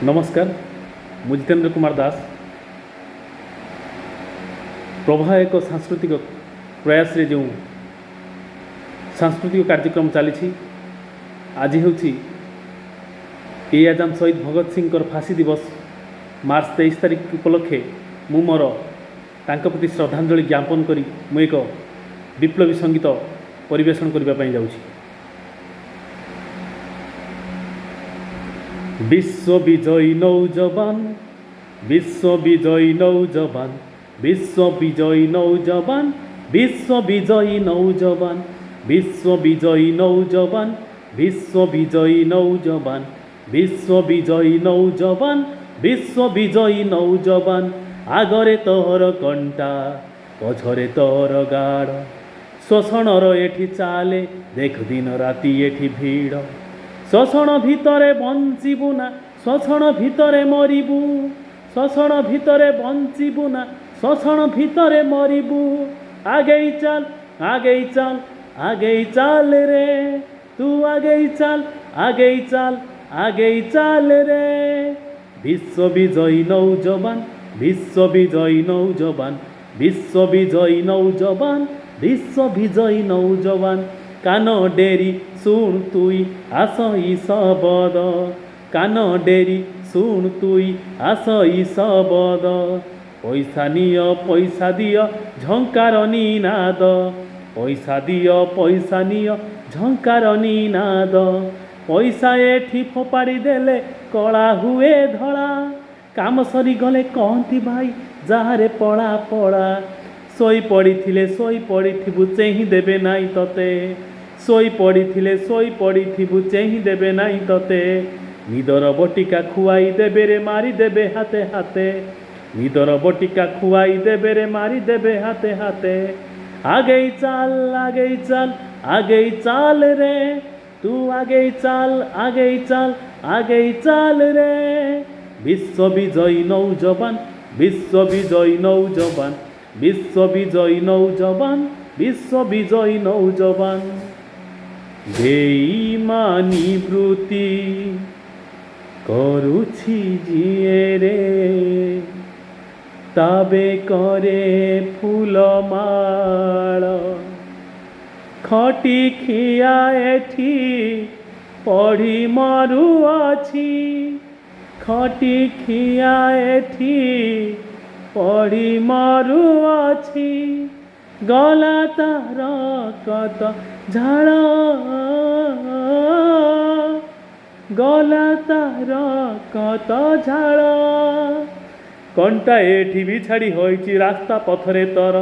नमस्कार मु जितेंद्र कुमार दास प्रभा एक सांस्कृतिक प्रयास रे जो सांस्कृतिक कार्यक्रम चली आज हूँ ए आजाम शहीद भगत सिंह फांसी दिवस मार्च 23 तारीख उपलक्षे मु मोर तांका प्रति श्रद्धांजलि ज्ञापन करी मु एक विप्लवी संगीत परिवेशन करने जाऊँगी। विश्व विजयी नौजवान विश्व विजयी नौजवान विश्व विजयी नौजवान विश्व विजयी नौजवान विश्व विजयी नौजवान विश्व विजयी नौजवान विश्व विजयी नौजवान विश्व विजयी नौजवान आगरे तोहर कंटा पछरे तोहर गाड़ शोषणर एठी चाले देख दिन राति एठी भीड़ शोषण भितरे बंचिबु ना शोषण भितरे मरिबु शोषण भितरे बंचिबु ना शोषण भितरे मरिबु आगेई चल आगेई चल आगेई चल रे तू आगेई चल आगेई चल आगेई चल रे विश्व विजयी नौजवान विश्व विजयी नौजवान विश्व विजयी नौजवान विश्व विजयी नौजवान कान डेरी सुन तुई आसई सबद कान डेरी सुन तुई आसई सबद पैसा दिय झंकार निनाद पैसा निय झंकार निनाद पैसा एठी फोपाड़ी देले कला हुए धड़ा काम सरी गले कहती भाई जारे पड़ा पड़ा सोई पड़ी चेही देबे नाई तते सोई पड़ी चेही देबे नाई तते निदर बटिका खुआई देबे रे मारी देबे हाथे हाथे निदर बटिका खुआई देबे रे मारी देबे हाथे हाथे आगेई चाल आगेई चाल आगेई चाल रे तू आगेई चाल आगेई चाल आगेई चाल रे विश्व विजयी नौजवान विश्व विजयी नौजवान विश्व विजयी नौजवान विश्व विजयी नौजवान बेईमानी वृत्ति करुछि जिए रे ताबे करे फूलमाल खटी खिया एठी पढ़ी मरुअछि खटी खिया एठी पढ़ी मरुअछि गला तार कत झाड़ गला तार कत झाड़ कंटा एठी भी छाड़ी होइछि रास्ता पथरे तर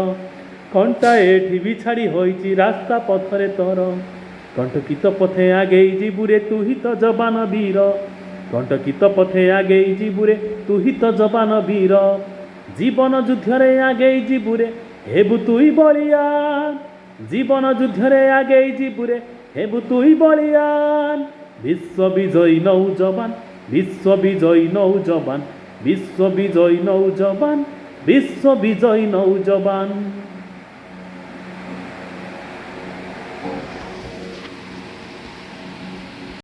कंटा एठी भी छाड़ी होइछि रास्ता पथरे तर कंटकित पथे आगेई जीबुरे तू ही तो जबान वीर कंटकित पथे आगेई जीबुरे तू ही तो जबान वीर जीवन युद्धरे आगेई जीबुरे हेबु तुई बलियान जीवन युद्धरे आगेई जीबुरे हेबु तुई बलियान विश्व विजयी नौजवान विश्व विजयी नौजवान विश्व विजयी नौजवान विश्व विजयी नौजवान।